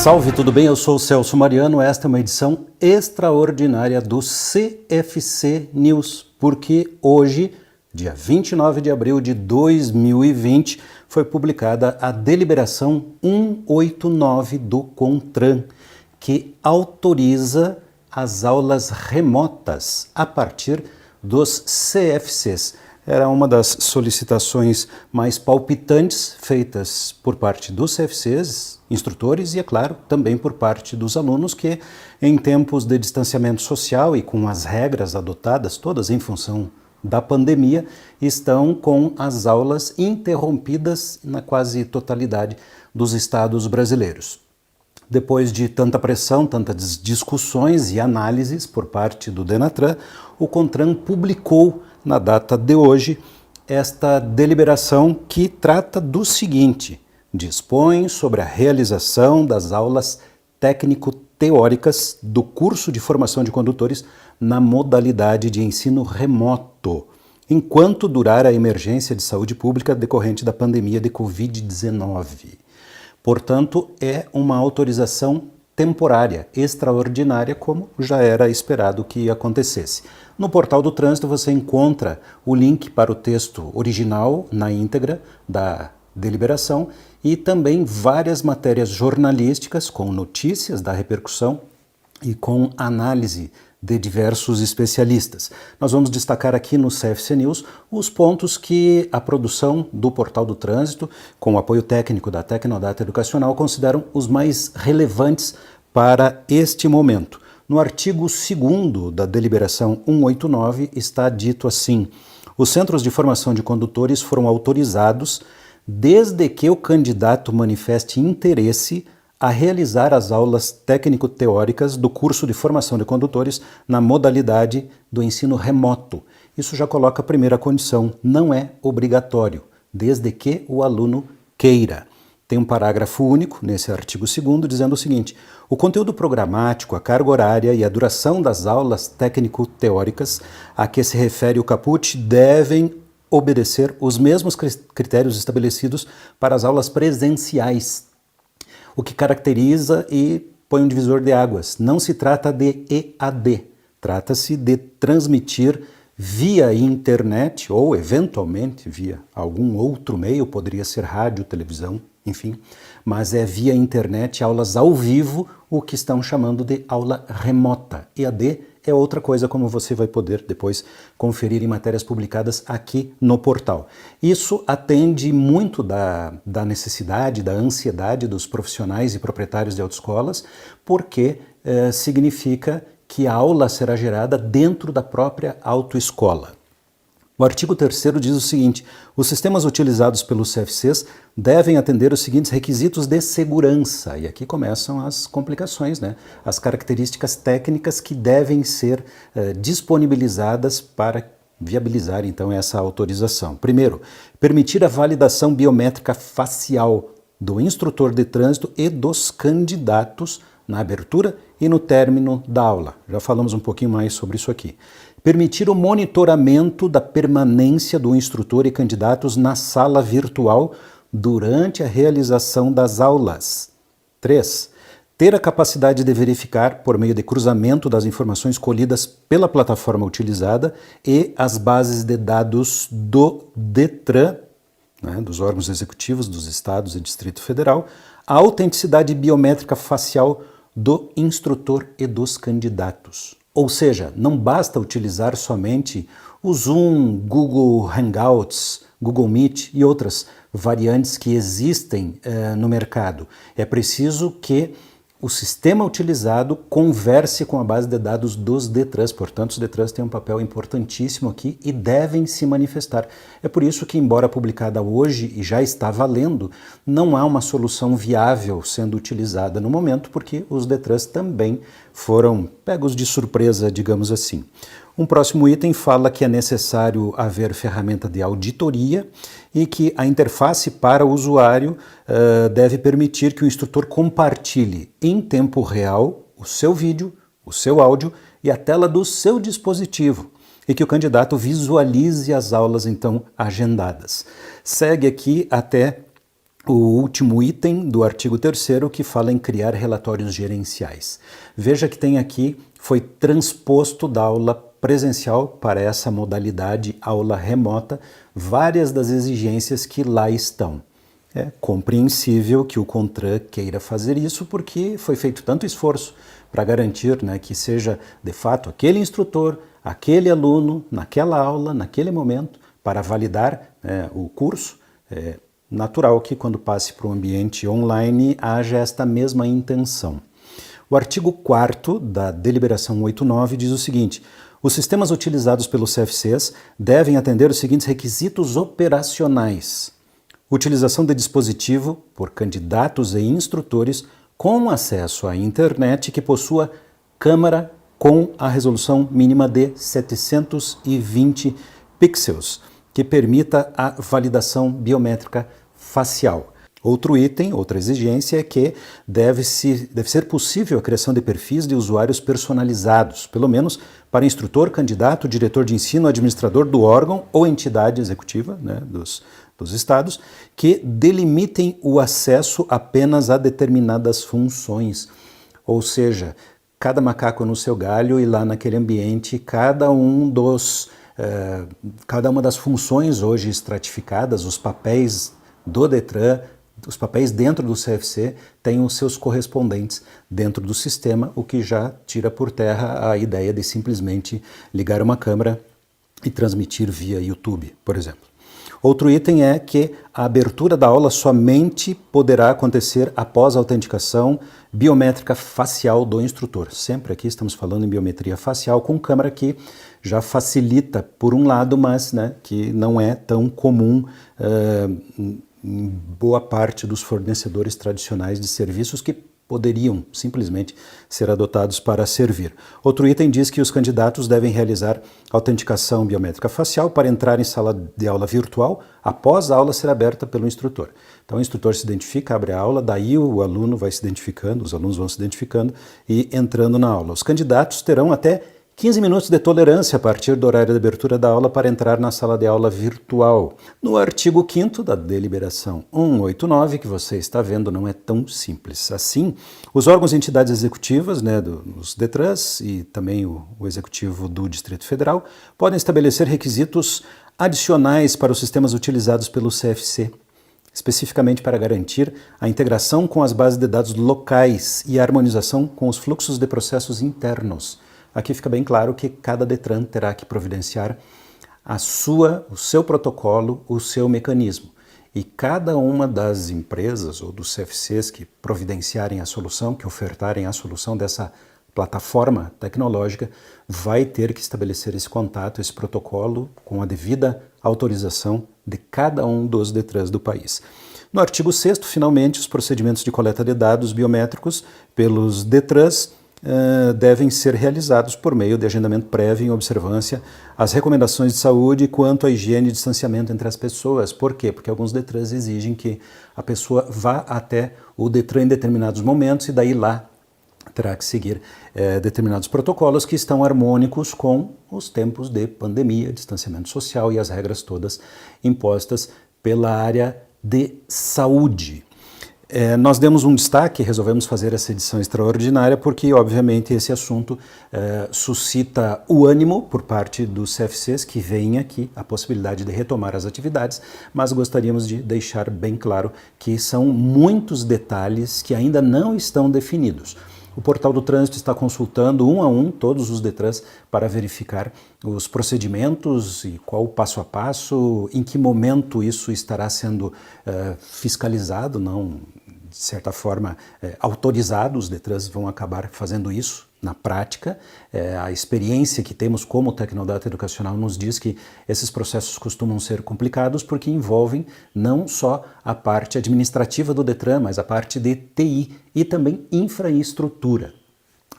Salve, tudo bem? Eu sou o Celso Mariano, esta é uma edição extraordinária do CFC News, porque hoje, dia 29 de abril de 2020, foi publicada a deliberação 189 do CONTRAN, que autoriza as aulas remotas a partir dos CFCs. Era uma das solicitações mais palpitantes feitas por parte dos CFCs, instrutores e, é claro, também por parte dos alunos que, em tempos de distanciamento social e com as regras adotadas, todas em função da pandemia, estão com as aulas interrompidas na quase totalidade dos estados brasileiros. Depois de tanta pressão, tantas discussões e análises por parte do Denatran, o CONTRAN publicou na data de hoje esta deliberação que trata do seguinte: dispõe sobre a realização das aulas técnico-teóricas do curso de formação de condutores na modalidade de ensino remoto, enquanto durar a emergência de saúde pública decorrente da pandemia de Covid-19. Portanto, é uma autorização temporária, extraordinária, como já era esperado que acontecesse. No portal do trânsito você encontra o link para o texto original na íntegra da deliberação e também várias matérias jornalísticas com notícias da repercussão e com análise de diversos especialistas. Nós vamos destacar aqui no CFC News os pontos que a produção do Portal do Trânsito, com o apoio técnico da Tecnodata Educacional, consideram os mais relevantes para este momento. No artigo 2º da deliberação 189 está dito assim: os centros de formação de condutores foram autorizados desde que o candidato manifeste interesse a realizar as aulas técnico-teóricas do curso de formação de condutores na modalidade do ensino remoto. Isso já coloca a primeira condição, não é obrigatório, desde que o aluno queira. Tem um parágrafo único nesse artigo 2º dizendo o seguinte: o conteúdo programático, a carga horária e a duração das aulas técnico-teóricas a que se refere o caput devem obedecer os mesmos critérios estabelecidos para as aulas presenciais. O que caracteriza e põe um divisor de águas. Não se trata de EAD, trata-se de transmitir via internet ou, eventualmente, via algum outro meio, poderia ser rádio, televisão, enfim, mas é via internet, aulas ao vivo, o que estão chamando de aula remota. EAD é outra coisa, como você vai poder depois conferir em matérias publicadas aqui no portal. Isso atende muito da necessidade, da ansiedade dos profissionais e proprietários de autoescolas, porque significa que a aula será gerada dentro da própria autoescola. O artigo 3º diz o seguinte: os sistemas utilizados pelos CFCs devem atender os seguintes requisitos de segurança. E aqui começam as complicações, né? As características técnicas que devem ser disponibilizadas para viabilizar, então, essa autorização. Primeiro, permitir a validação biométrica facial do instrutor de trânsito e dos candidatos na abertura e no término da aula. Já falamos um pouquinho mais sobre isso aqui. Permitir o monitoramento da permanência do instrutor e candidatos na sala virtual durante a realização das aulas. 3. Ter a capacidade de verificar, por meio de cruzamento das informações colhidas pela plataforma utilizada e as bases de dados do DETRAN, né, dos órgãos executivos dos estados e Distrito Federal, a autenticidade biométrica facial do instrutor e dos candidatos. Ou seja, não basta utilizar somente o Zoom, Google Hangouts, Google Meet e outras variantes que existem no mercado. É preciso que o sistema utilizado converse com a base de dados dos DETRANs, portanto os DETRANs têm um papel importantíssimo aqui e devem se manifestar. É por isso que, embora publicada hoje e já está valendo, não há uma solução viável sendo utilizada no momento, porque os DETRANs também foram pegos de surpresa, digamos assim. Um próximo item fala que é necessário haver ferramenta de auditoria e que a interface para o usuário deve permitir que o instrutor compartilhe em tempo real o seu vídeo, o seu áudio e a tela do seu dispositivo, e que o candidato visualize as aulas então agendadas. Segue aqui até o último item do artigo 3º que fala em criar relatórios gerenciais. Veja que tem aqui, foi transposto da aula presencial para essa modalidade aula remota, várias das exigências que lá estão. É compreensível que o CONTRAN queira fazer isso porque foi feito tanto esforço para garantir, né, que seja de fato aquele instrutor, aquele aluno, naquela aula, naquele momento, para validar o curso. É natural que quando passe para o ambiente online haja esta mesma intenção. O artigo 4º da deliberação 89 diz o seguinte: os sistemas utilizados pelos CFCs devem atender os seguintes requisitos operacionais: utilização de dispositivo por candidatos e instrutores com acesso à internet que possua câmera com a resolução mínima de 720 pixels, que permita a validação biométrica facial. Outro item, outra exigência é que deve ser possível a criação de perfis de usuários personalizados, pelo menos para instrutor, candidato, diretor de ensino, administrador do órgão ou entidade executiva, né, dos estados, que delimitem o acesso apenas a determinadas funções. Ou seja, cada macaco no seu galho e lá naquele ambiente, cada uma das funções hoje estratificadas, os papéis do DETRAN, os papéis dentro do CFC têm os seus correspondentes dentro do sistema, o que já tira por terra a ideia de simplesmente ligar uma câmera e transmitir via YouTube, por exemplo. Outro item é que a abertura da aula somente poderá acontecer após a autenticação biométrica facial do instrutor. Sempre aqui estamos falando em biometria facial com câmera, que já facilita por um lado, mas que não é tão comum em boa parte dos fornecedores tradicionais de serviços que poderiam simplesmente ser adotados para servir. Outro item diz que os candidatos devem realizar autenticação biométrica facial para entrar em sala de aula virtual após a aula ser aberta pelo instrutor. Então o instrutor se identifica, abre a aula, daí o aluno vai se identificando, os alunos vão se identificando e entrando na aula. Os candidatos terão até 15 minutos de tolerância a partir do horário de abertura da aula para entrar na sala de aula virtual. No artigo 5º da deliberação 189, que você está vendo, não é tão simples assim. Os órgãos e entidades executivas, dos DETRANs e também o executivo do Distrito Federal, podem estabelecer requisitos adicionais para os sistemas utilizados pelo CFC, especificamente para garantir a integração com as bases de dados locais e a harmonização com os fluxos de processos internos. Aqui fica bem claro que cada DETRAN terá que providenciar o seu protocolo, o seu mecanismo. E cada uma das empresas ou dos CFCs que providenciarem a solução, que ofertarem a solução dessa plataforma tecnológica, vai ter que estabelecer esse contato, esse protocolo, com a devida autorização de cada um dos DETRANs do país. No artigo 6º, finalmente, os procedimentos de coleta de dados biométricos pelos DETRANs devem ser realizados por meio de agendamento prévio em observância às recomendações de saúde quanto à higiene e distanciamento entre as pessoas. Por quê? Porque alguns DETRANs exigem que a pessoa vá até o DETRAN em determinados momentos e daí lá terá que seguir determinados protocolos que estão harmônicos com os tempos de pandemia, distanciamento social e as regras todas impostas pela área de saúde. Nós demos um destaque, resolvemos fazer essa edição extraordinária porque, obviamente, esse assunto suscita o ânimo por parte dos CFCs que veem aqui a possibilidade de retomar as atividades, mas gostaríamos de deixar bem claro que são muitos detalhes que ainda não estão definidos. O Portal do Trânsito está consultando um a um todos os DETRANs para verificar os procedimentos e qual o passo a passo, em que momento isso estará sendo fiscalizado, não, de certa forma, autorizado. Os DETRANs vão acabar fazendo isso na prática. A experiência que temos como Tecnodata Educacional nos diz que esses processos costumam ser complicados porque envolvem não só a parte administrativa do DETRAN, mas a parte de TI e também infraestrutura.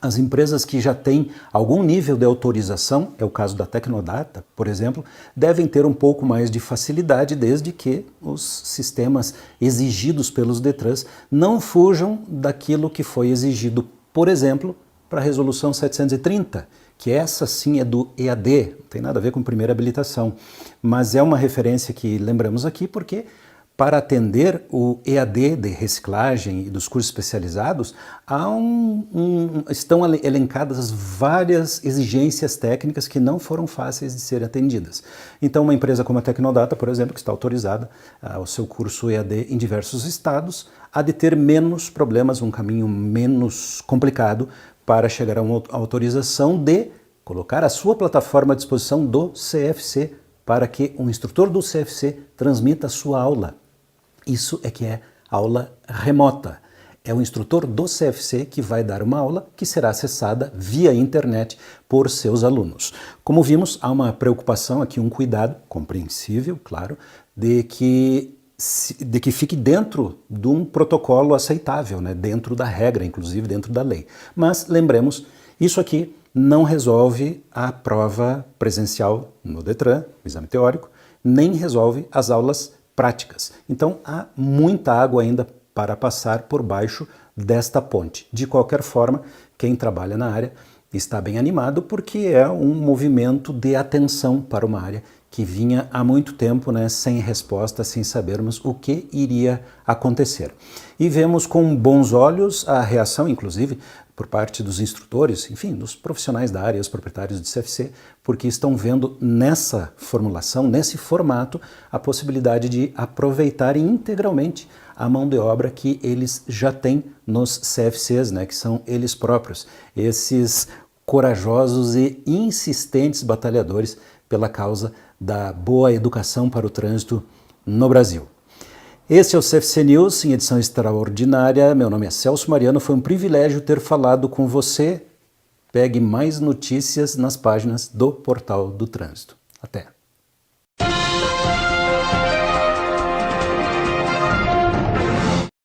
As empresas que já têm algum nível de autorização, é o caso da Tecnodata, por exemplo, devem ter um pouco mais de facilidade desde que os sistemas exigidos pelos DETRANs não fujam daquilo que foi exigido, por exemplo, para a resolução 730, que essa sim é do EAD, não tem nada a ver com primeira habilitação, mas é uma referência que lembramos aqui porque para atender o EAD de reciclagem e dos cursos especializados, estão elencadas várias exigências técnicas que não foram fáceis de ser atendidas. Então, uma empresa como a Tecnodata, por exemplo, que está autorizada ao seu curso EAD em diversos estados, há de ter menos problemas, um caminho menos complicado para chegar a uma autorização de colocar a sua plataforma à disposição do CFC para que um instrutor do CFC transmita a sua aula. Isso é que é aula remota. É o instrutor do CFC que vai dar uma aula que será acessada via internet por seus alunos. Como vimos, há uma preocupação aqui, um cuidado, compreensível, claro, de que fique dentro de um protocolo aceitável, né? Dentro da regra, inclusive dentro da lei. Mas lembremos, isso aqui não resolve a prova presencial no Detran, o exame teórico, nem resolve as aulas práticas. Então há muita água ainda para passar por baixo desta ponte. De qualquer forma, quem trabalha na área está bem animado porque é um movimento de atenção para uma área que vinha há muito tempo, né, sem resposta, sem sabermos o que iria acontecer. E vemos com bons olhos a reação, inclusive, por parte dos instrutores, enfim, dos profissionais da área, os proprietários de CFC, porque estão vendo nessa formulação, nesse formato, a possibilidade de aproveitarem integralmente a mão de obra que eles já têm nos CFCs, né, que são eles próprios, esses corajosos e insistentes batalhadores pela causa da boa educação para o trânsito no Brasil. Esse é o CFC News em edição extraordinária. Meu nome é Celso Mariano, foi um privilégio ter falado com você. Pegue mais notícias nas páginas do Portal do Trânsito. Até!